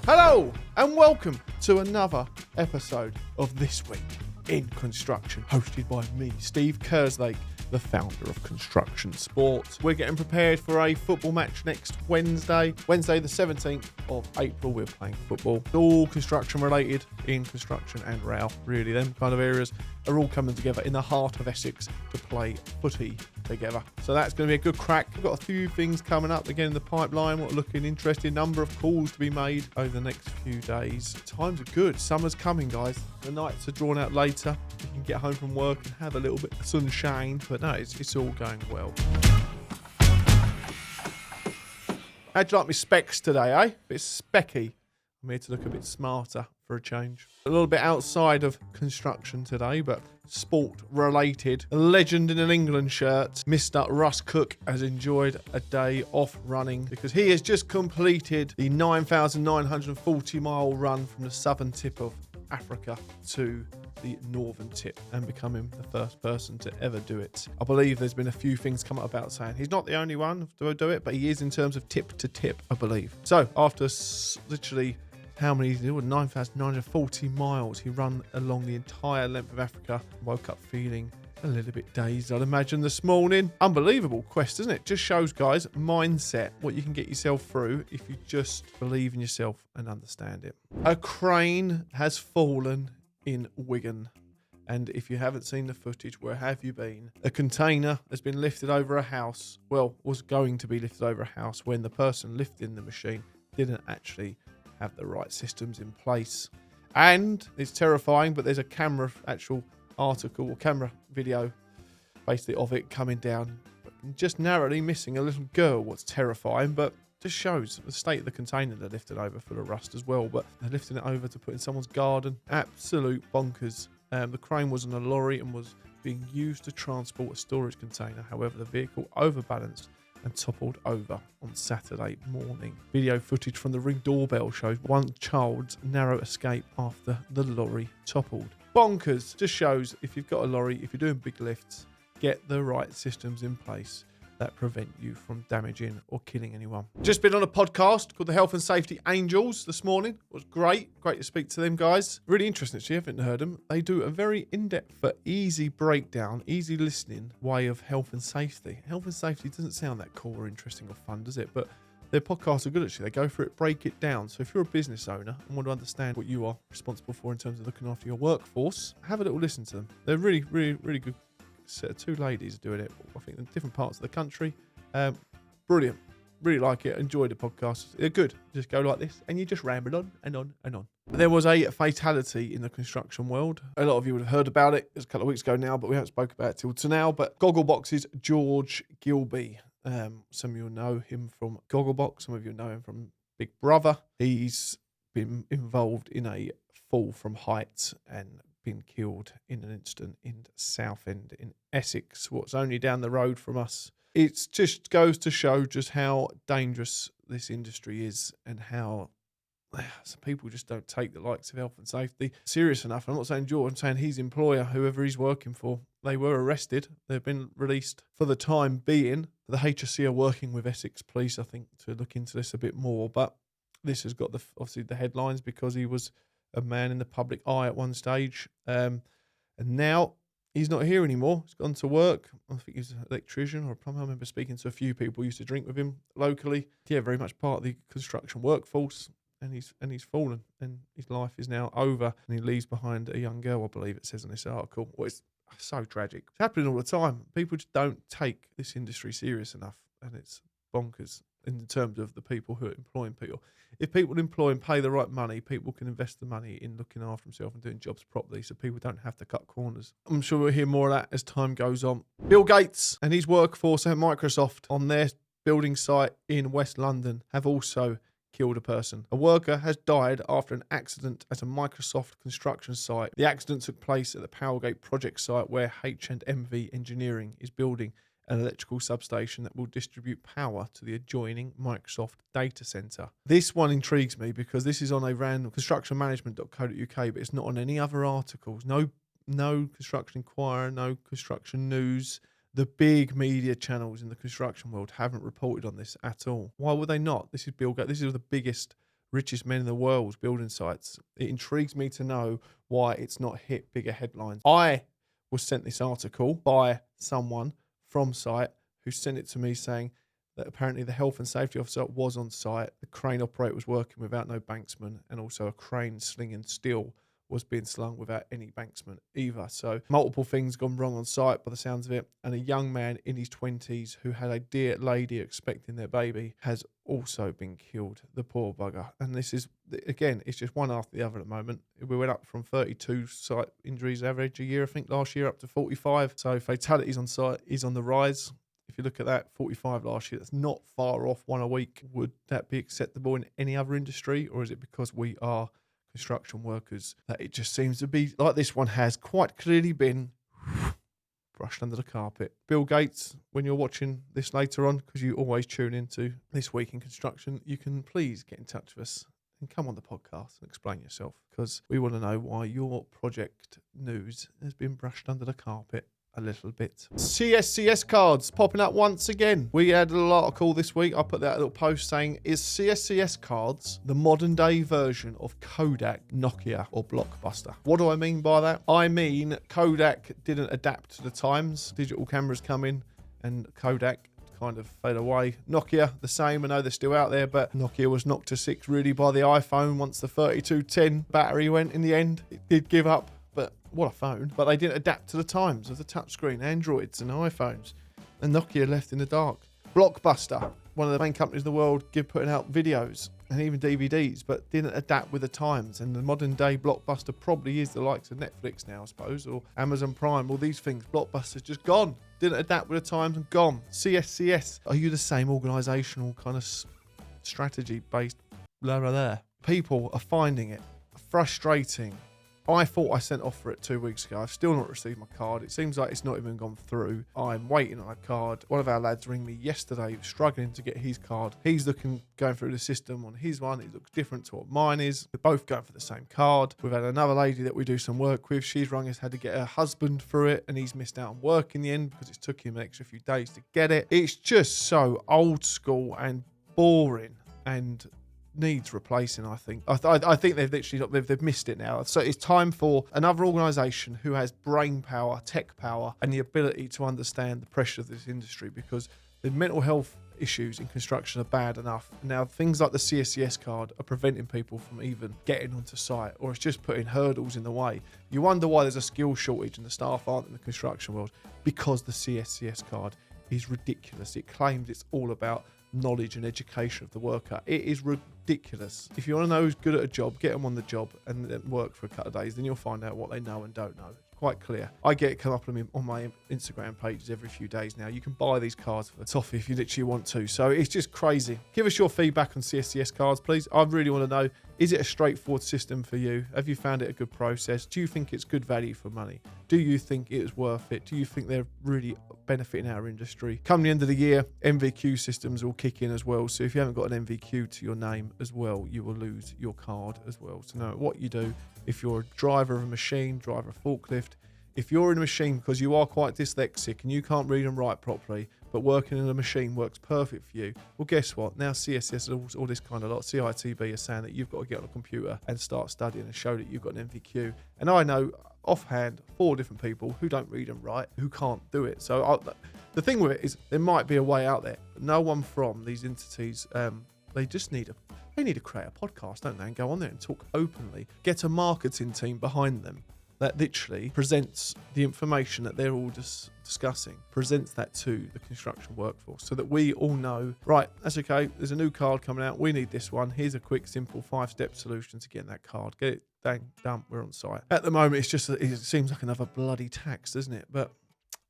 Hello and welcome to another episode of This Week in Construction, hosted by me, Steve Kerslake, the founder of Construction Sports. We're getting prepared for a football match next Wednesday the 17th of April. We're playing football. It's all construction related in construction and rail, really. Them kind of areas are all coming together in the heart of Essex to play footy together. So that's going to be a good crack. We've got a few things coming up again in the pipeline. What are looking interesting. Number of calls to be made over the next few days. Times are good. Summer's coming, guys. The nights are drawn out later. You can get home from work and have a little bit of sunshine. But no, it's all going well. How'd you like me specs today, eh? Bit specky. I'm here to look a bit smarter for a change. A little bit outside of construction today, but sport related. A legend in an England shirt, Mr. Russ Cook, has enjoyed a day off running because he has just completed the 9,940 mile run from the southern tip of Africa to the northern tip and becoming the first person to ever do it. I believe there's been a few things come up about saying he's not the only one to do it, but he is in terms of tip to tip, I believe. So after literally how many? 9,940 miles he run along the entire length of Africa. Woke up feeling a little bit dazed, I'd imagine, this morning. Unbelievable quest, isn't it? Just shows, guys, mindset, what you can get yourself through if you just believe in yourself and understand it. A crane has fallen in Wigan. And if you haven't seen the footage, where have you been? A container has been lifted over a house. Well, was going to be lifted over a house when the person lifting the machine didn't actually have the right systems in place. And it's terrifying, but there's a camera actual article or camera video basically of it coming down, just narrowly missing a little girl. What's terrifying, but just shows the state of the container they're lifting over, full of rust as well, but they're lifting it over to put in someone's garden. Absolute bonkers. The crane was on a lorry and was being used to transport a storage container. However, the vehicle overbalanced and toppled over on Saturday morning. Video footage from the Ring doorbell shows one child's narrow escape after the lorry toppled. Bonkers. Just shows if you've got a lorry, if you're doing big lifts, get the right systems in place that prevent you from damaging or killing anyone. Just been on a podcast called the Health and Safety Angels this morning. It was great to speak to them guys. Really interesting, actually. I haven't heard them. They do a very in-depth but easy breakdown, easy listening way of health and safety. Health and safety doesn't sound that cool or interesting or fun, does it? But their podcasts are good, actually. They go through it, break it down. So if you're a business owner and want to understand what you are responsible for in terms of looking after your workforce, have a little listen to them. They're really, really, really good. Set of two ladies doing it, I think, in different parts of the country. Brilliant. Really like it. Enjoyed the podcast. They're good. Just go like this and you just ramble on and on and on. There was a fatality in the construction world. A lot of you would have heard about it. It was a couple of weeks ago now, but we haven't spoke about it till to now. But Gogglebox's George Gilby. Some of you will know him from Gogglebox. Some of you know him from Big Brother. He's been involved in a fall from heights and been killed in an incident in Southend in Essex, what's only down the road from us. It just goes to show just how dangerous this industry is and how some people just don't take the likes of health and safety serious enough. I'm not saying George, I'm saying his employer, whoever he's working for. They were arrested. They've been released for the time being. The HSC are working with Essex Police, I think, to look into this a bit more. But this has got obviously the headlines because he was a man in the public eye at one stage, and now he's not here anymore. He's gone to work. I think he's an electrician or a plumber. I remember speaking to a few people who used to drink with him locally. Yeah, very much part of the construction workforce, and he's fallen, and his life is now over, and he leaves behind a young girl, I believe it says in this article. Well, it's so tragic. It's happening all the time. People just don't take this industry serious enough, and it's bonkers in terms of the people who are employing people. If people employ and pay the right money, people can invest the money in looking after themselves and doing jobs properly so people don't have to cut corners. I'm sure we'll hear more of that as time goes on. Bill Gates and his workforce at Microsoft on their building site in West London have also killed a person. A worker has died after an accident at a Microsoft construction site. The accident took place at the Powergate project site where H&MV Engineering is building an electrical substation that will distribute power to the adjoining Microsoft data center. This one intrigues me because this is on a random constructionmanagement.co.uk, but it's not on any other articles. No Construction Inquirer, no Construction News. The big media channels in the construction world haven't reported on this at all. Why would they not? This is Bill Gates. This is the biggest richest men in the world building sites. It intrigues me to know why it's not hit bigger headlines. I was sent this article by someone from site who sent it to me saying that apparently the health and safety officer was on site, the crane operator was working without no banksman, and also a crane slinging steel was being slung without any banksman either. So multiple things gone wrong on site by the sounds of it. And a young man in his 20s who had a dear lady expecting their baby has also been killed, the poor bugger. And this is, again, it's just one after the other at the moment. We went up from 32 site injuries average a year, I think, last year, up to 45. So fatalities on site is on the rise. If you look at that, 45 last year, that's not far off, one a week. Would that be acceptable in any other industry? Or is it because we are construction workers that it just seems to be like this one has quite clearly been brushed under the carpet? Bill Gates, when you're watching this later on, because you always tune into This Week in Construction, you can please get in touch with us and come on the podcast and explain yourself, because we want to know why your project news has been brushed under the carpet a little bit. CSCS cards popping up once again. We had a lot of call this week. I put that little post saying, is CSCS cards the modern day version of Kodak, Nokia or Blockbuster? What do I mean by that? I mean Kodak didn't adapt to the times. Digital cameras come in and Kodak kind of fade away. Nokia, the same. I know they're still out there, but Nokia was knocked to 6 really by the iPhone once the 3210 battery went in the end. It did give up. But what a phone. But they didn't adapt to the times of the touchscreen, Androids and iPhones. And Nokia left in the dark. Blockbuster, one of the main companies in the world, putting out videos and even DVDs, but didn't adapt with the times. And the modern day Blockbuster probably is the likes of Netflix now, I suppose, or Amazon Prime, all these things. Blockbuster's just gone. Didn't adapt with the times and gone. CSCS, are you the same organisational kind of strategy-based blah, blah, blah? People are finding it frustrating. I thought I sent off for it 2 weeks ago. I've still not received my card. It seems like it's not even gone through. I'm waiting on a card. One of our lads rang me yesterday, struggling to get his card. He's going through the system on his one. It looks different to what mine is. We're both going for the same card. We've had another lady that we do some work with. She's rung us, had to get her husband through it, and he's missed out on work in the end because it took him an extra few days to get it. It's just so old school and boring and needs replacing. I think they've literally they've missed it now. So it's time for another organisation who has brain power, tech power, and the ability to understand the pressure of this industry, because the mental health issues in construction are bad enough. Now things like the CSCS card are preventing people from even getting onto site, or it's just putting hurdles in the way. You wonder why there's a skill shortage and the staff aren't in the construction world, because the CSCS card is ridiculous. It claims it's all about knowledge and education of the worker. It is ridiculous. If you want to know who's good at a job, get them on the job and then work for a couple of days, then you'll find out what they know and don't know. Quite clear. I get it come up on my Instagram pages every few days now. You can buy these cards for toffee if you literally want to. So it's just crazy. Give us your feedback on CSCS cards, please. I really want to know, is it a straightforward system for you? Have you found it a good process? Do you think it's good value for money? Do you think it is worth it? Do you think they're really benefiting our industry? Come the end of the year, MVQ systems will kick in as well. So if you haven't got an MVQ to your name as well, you will lose your card as well. So no matter what you do, if you're a driver of a machine, driver of a forklift, if you're in a machine because you are quite dyslexic and you can't read and write properly, but working in a machine works perfect for you, well, guess what? Now CSS, all this kind of lot, CITB is saying that you've got to get on a computer and start studying and show that you've got an MVQ. And I know offhand 4 different people who don't read and write, who can't do it. So the thing with it is there might be a way out there, but no one from these entities, they just need to create a podcast, don't they, and go on there and talk openly. Get a marketing team behind them that literally presents the information that they're all discussing, presents that to the construction workforce so that we all know, right, that's okay, there's a new card coming out, we need this one, here's a quick, simple 5-step solution to getting that card. Get it, dang, done, we're on site. At the moment, it seems like another bloody tax, doesn't it? But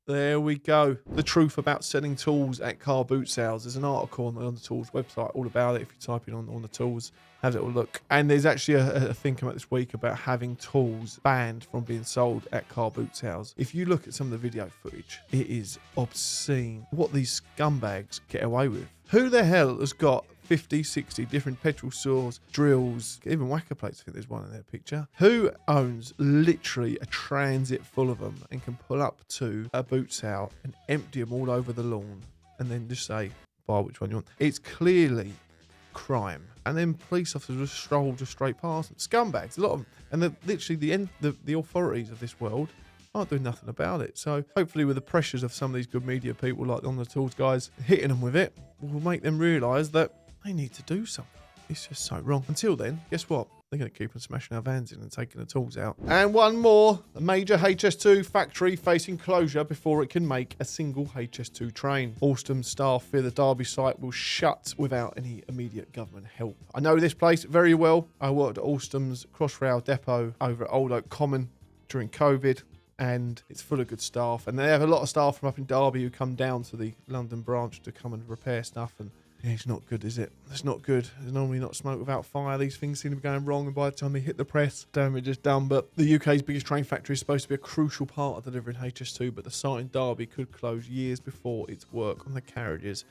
there we go. The truth about selling tools at car boot sales. There's an article on the tools website all about it. If you type in on the tools, have a little look. And there's actually a thing coming out this week about having tools banned from being sold at car boot sales. If you look at some of the video footage, it is obscene what these scumbags get away with. Who the hell has got 50, 60 different petrol saws, drills, even whacker plates? I think there's one in their picture. Who owns literally a transit full of them and can pull up to a boot sale and empty them all over the lawn and then just say, buy which one you want? It's clearly crime. And then police officers just stroll just straight past them. Scumbags, a lot of them. And literally the authorities of this world aren't doing nothing about it. So hopefully with the pressures of some of these good media people like On The Tools guys hitting them with it, will make them realise that they need to do something. It's just so wrong. Until then, guess what? They're going to keep on smashing our vans in and taking the tools out. And one more, a major HS2 factory facing closure before it can make a single HS2 train. Alstom staff fear the Derby site will shut without any immediate government help. I know this place very well. I worked at Alstom's Crossrail depot over at Old Oak Common during COVID, and it's full of good staff. And they have a lot of staff from up in Derby who come down to the London branch to come and repair stuff, and yeah, it's not good, is it? It's not good. There's normally not smoke without fire. These things seem to be going wrong, and by the time they hit the press, damage is done. But the UK's biggest train factory is supposed to be a crucial part of delivering HS2, but the site in Derby could close years before its work on the carriages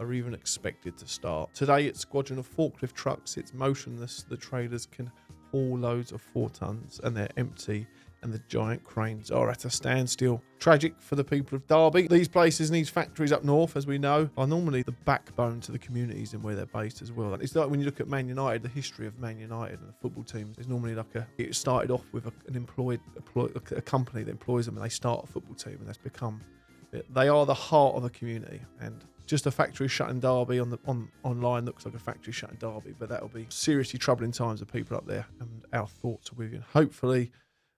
are even expected to start. Today, its squadron of forklift trucks sits motionless. The trailers can haul loads of 4 tons, and they're empty, and the giant cranes are at a standstill. Tragic for the people of Derby. These places and these factories up north, as we know, are normally the backbone to the communities and where they're based as well. It's like when you look at Man United, the history of Man United and the football teams is normally like it started off with a company that employs them, and they start a football team, and that's become, they are the heart of a community. And just a factory shut in Derby online looks like a factory shut in Derby, but that'll be seriously troubling times for people up there, and our thoughts are with you. And hopefully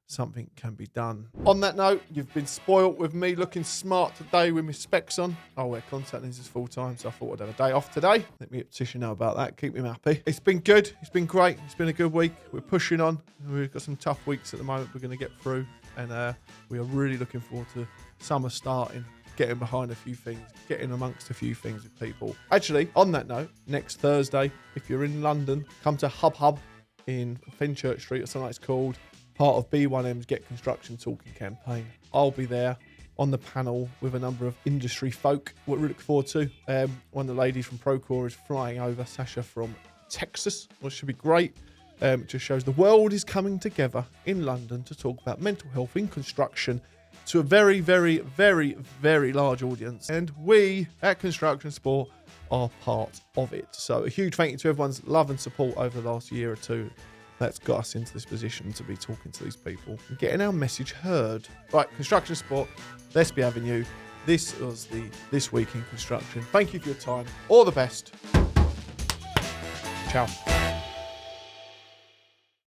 something can be done. On that note, you've been spoilt with me looking smart today with my specs on. I wear contact lenses full time, so I thought I'd have a day off today. Let me petition know about that. Keep him happy. It's been good. It's been great. It's been a good week. We're pushing on. We've got some tough weeks at the moment we're going to get through, and we are really looking forward to summer starting, getting behind a few things, getting amongst a few things with people. Actually, on that note, next Thursday, if you're in London, come to Hub in Fenchurch Street, or something like it's called, part of B1M's Get Construction Talking campaign. I'll be there on the panel with a number of industry folk. What we look forward to. One of the ladies from Procore is flying over, Sasha from Texas, which should be great. It just shows the world is coming together in London to talk about mental health in construction to a very, very, very, very large audience. And we at Construction Sport are part of it. So a huge thank you to everyone's love and support over the last year or two. That's got us into this position to be talking to these people and getting our message heard. Right, Construction Sport, let's be having you. This was This Week in Construction. Thank you for your time. All the best. Ciao.